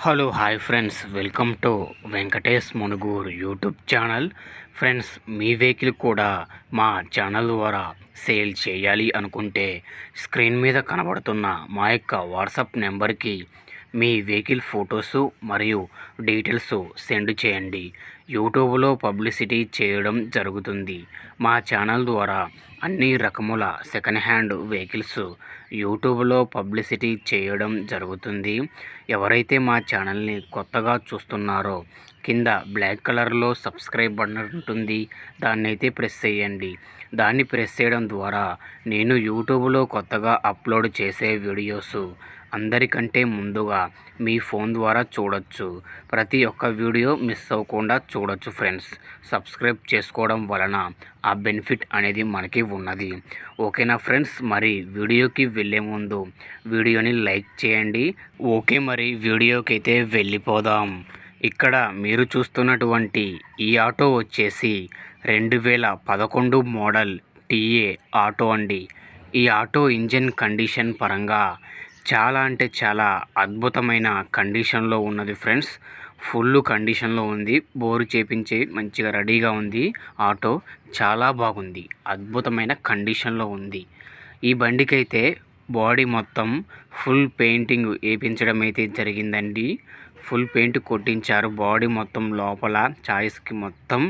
Hello hi friends, welcome to Venkatesh Munuguru YouTube channel. Friends, మీ vehicle కూడా మా ఛానల్ ద్వారా సేల్ చేయాలి అనుకుంటే స్క్రీన్ మీద కనబడుతున్న మా యొక్క వాట్సాప్ నెంబర్కి మీ వెహికల్ ఫొటోసు మరియు డీటెయిల్స్ సెండ్ చేయండి. యూట్యూబ్లో పబ్లిసిటీ చేయడం జరుగుతుంది. మా ఛానల్ ద్వారా అన్ని రకముల సెకండ్ హ్యాండ్ వెహికల్స్ యూట్యూబ్లో పబ్లిసిటీ చేయడం జరుగుతుంది. ఎవరైతే మా ఛానల్ని కొత్తగా చూస్తున్నారో కింద బ్లాక్ కలర్లో సబ్స్క్రైబ్ బటన్ ఉంటుంది, దాన్ని అయితే ప్రెస్ చేయండి. దాన్ని ప్రెస్ చేయడం ద్వారా నేను యూట్యూబ్లో కొత్తగా అప్లోడ్ చేసే వీడియోస్ అందరికంటే ముందుగా మీ ఫోన్ ద్వారా చూడొచ్చు. ప్రతి ఒక్క వీడియో మిస్ అవ్వకుండా చూడొచ్చు ఫ్రెండ్స్. సబ్స్క్రైబ్ చేసుకోవడం వలన ఆ బెనిఫిట్ అనేది మనకి ఉన్నది. ఓకేనా ఫ్రెండ్స్, మరి వీడియోకి వెళ్ళే ముందు వీడియోని లైక్ చేయండి. ఓకే, మరి వీడియోకి అయితే వెళ్ళిపోదాం. ఇక్కడ మీరు చూస్తున్నటువంటి ఈ ఆటో వచ్చేసి 2011 మోడల్ టీఏ ఆటో అండి. ఈ ఆటో ఇంజిన్ కండిషన్ పరంగా చాలా అంటే చాలా అద్భుతమైన కండిషన్లో ఉన్నది ఫ్రెండ్స్. ఫుల్ కండిషన్లో ఉంది. బోరు చేపించి మంచిగా రెడీగా ఉంది. ఆటో చాలా బాగుంది, అద్భుతమైన కండిషన్లో ఉంది. ఈ బండికైతే బాడీ మొత్తం ఫుల్ పెయింటింగ్ వేయించడం అయితే జరిగిందండి. Full paint కొట్టించారు. బాడీ మొత్తం లోపల ఛాయిస్కి మొత్తం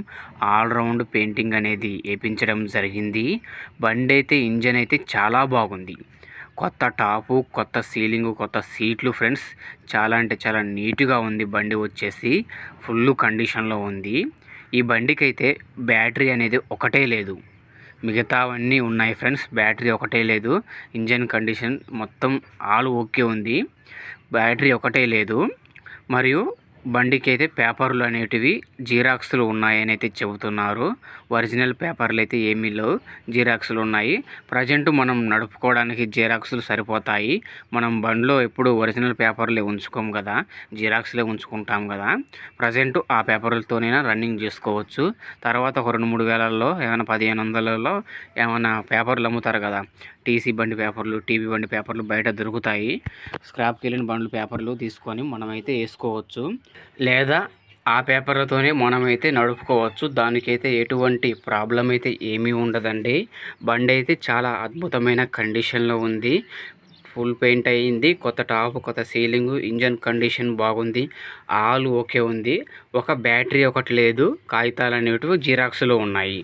ఆల్రౌండ్ పెయింటింగ్ అనేది వేయించడం జరిగింది. బండి అయితే ఇంజన్ అయితే చాలా బాగుంది. కొత్త టాపు, కొత్త సీలింగు, కొత్త సీట్లు ఫ్రెండ్స్. చాలా అంటే చాలా నీట్గా ఉంది. బండి వచ్చేసి ఫుల్ కండిషన్లో ఉంది. ఈ బండికి అయితే బ్యాటరీ అనేది ఒకటే లేదు, మిగతావన్నీ ఉన్నాయి ఫ్రెండ్స్. బ్యాటరీ ఒకటే లేదు. ఇంజన్ కండిషన్ మొత్తం ఆల్ ఓకే ఉంది. బ్యాటరీ ఒకటే లేదు. మరియు బండికి అయితే పేపర్లు అనేటివి జిరాక్స్లు ఉన్నాయని అయితే చెబుతున్నారు. ఒరిజినల్ పేపర్లు అయితే ఏమీ లేవు, జిరాక్స్లు ఉన్నాయి. ప్రజెంట్ మనం నడుపుకోవడానికి జిరాక్స్లు సరిపోతాయి. మనం బండిలో ఎప్పుడు ఒరిజినల్ పేపర్లే ఉంచుకోము కదా, జిరాక్స్లే ఉంచుకుంటాం కదా. ప్రజెంట్ ఆ పేపర్లతోనైనా రన్నింగ్ చేసుకోవచ్చు. తర్వాత ఒక 2-3 వేలల్లో ఏమైనా 1500లలో ఏమైనా పేపర్లు అమ్ముతారు కదా, టీసీ బండి పేపర్లు, టీవీ బండి పేపర్లు బయట దొరుకుతాయి. స్క్రాప్కి వెళ్ళిన బండ్లు పేపర్లు తీసుకొని మనమైతే వేసుకోవచ్చు, లేదా ఆ పేపర్లతోనే మనమైతే నడుపుకోవచ్చు. దానికైతే ఎటువంటి ప్రాబ్లం అయితే ఏమీ ఉండదండి. బండి అయితే చాలా అద్భుతమైన కండిషన్లో ఉంది. ఫుల్ పెయింట్ అయ్యింది. కొత్త టాప్, కొత్త సీలింగు, ఇంజన్ కండిషన్ బాగుంది. ఆల్ ఓకే ఉంది. ఒక బ్యాటరీ ఒకటి లేదు. కాగితాలు అనేటివి జిరాక్స్లో ఉన్నాయి.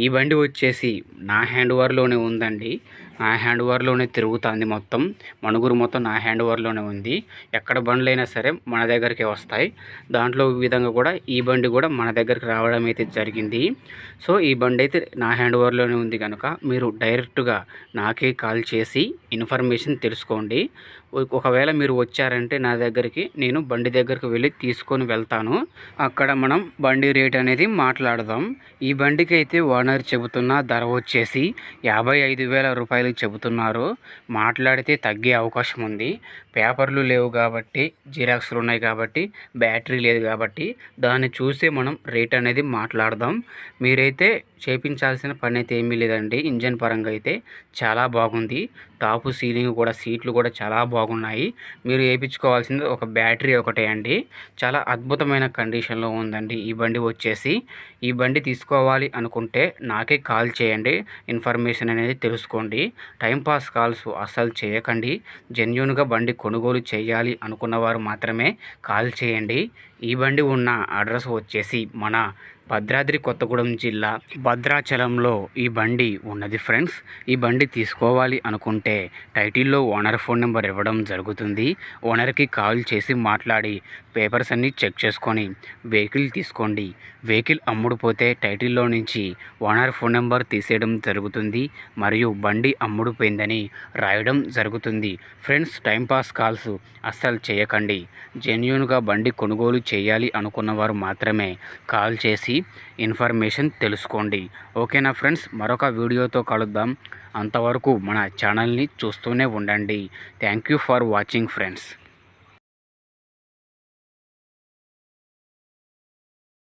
ఈ బండి వచ్చేసి నా హ్యాండ్ ఓవర్లోనే ఉందండి. నా హ్యాండ్ ఓవర్లోనే తిరుగుతుంది. మొత్తం మణుగురు మొత్తం నా హ్యాండ్ ఓవర్లోనే ఉంది. ఎక్కడ బండ్లైనా సరే మన దగ్గరికి వస్తాయి. దాంట్లో విధంగా కూడా ఈ బండి కూడా మన దగ్గరికి రావడం అయితే జరిగింది. సో ఈ బండి అయితే నా హ్యాండ్ ఓవర్లోనే ఉంది కనుక మీరు డైరెక్ట్గా నాకే కాల్ చేసి ఇన్ఫర్మేషన్ తెలుసుకోండి. ఒకవేళ మీరు వచ్చారంటే నా దగ్గరికి, నేను బండి దగ్గరికి వెళ్ళి తీసుకొని వెళ్తాను. అక్కడ మనం బండి రేట్ అనేది మాట్లాడదాం. ఈ బండికి అయితే ఓనర్ చెబుతున్న ధర వచ్చేసి 55,000 రూపాయలు చెబుతున్నారు. మాట్లాడితే తగ్గే అవకాశం ఉంది. పేపర్లు లేవు కాబట్టి, జిరాక్స్లు ఉన్నాయి కాబట్టి, బ్యాటరీ లేదు కాబట్టి దాన్ని చూసి మనం రేట్ అనేది మాట్లాడదాం. మీరైతే చేయించాల్సిన పని అయితే ఏమీ లేదండి. ఇంజన్ పరంగా అయితే చాలా బాగుంది. టాపు, సీలింగ్ కూడా, సీట్లు కూడా చాలా బాగున్నాయి. మీరు వేయించుకోవాల్సింది ఒక బ్యాటరీ ఒకటే అండి. చాలా అద్భుతమైన కండిషన్లో ఉందండి ఈ బండి వచ్చేసి. ఈ బండి తీసుకోవాలి అనుకుంటే నాకే కాల్ చేయండి, ఇన్ఫర్మేషన్ అనేది తెలుసుకోండి. టైంపాస్ కాల్స్ అస్సలు చేయకండి. జెన్యూన్గా బండి కొనుగోలు చేయాలి అనుకున్నవారు మాత్రమే కాల్ చేయండి. ఈ బండి ఉన్న అడ్రస్ వచ్చేసి మన భద్రాద్రి కొత్తగూడెం జిల్లా భద్రాచలంలో ఈ బండి ఉన్నది ఫ్రెండ్స్. ఈ బండి తీసుకోవాలి అనుకుంటే టైటిల్లో ఓనర్ ఫోన్ నెంబర్ ఇవ్వడం జరుగుతుంది. ఓనర్కి కాల్ చేసి మాట్లాడి పేపర్స్ అన్నీ చెక్ చేసుకొని వెహికల్ తీసుకోండి. వెహికల్ అమ్ముడుపోతే టైటిల్లో నుంచి ఓనర్ ఫోన్ నెంబర్ తీసేయడం జరుగుతుంది మరియు బండి అమ్ముడుపోయిందని రాయడం జరుగుతుంది. ఫ్రెండ్స్, టైంపాస్ కాల్స్ అస్సలు చేయకండి. జెన్యూన్గా బండి కొనుగోలు చేయాలి అనుకున్నవారు మాత్రమే కాల్ చేసి ఇన్ఫర్మేషన్ తెలుసుకోండి. ఓకేనా ఫ్రెండ్స్, మరొక వీడియోతో కలుద్దాం. అంతవరకు మన ఛానల్ని చూస్తూనే ఉండండి. Thank you for watching friends.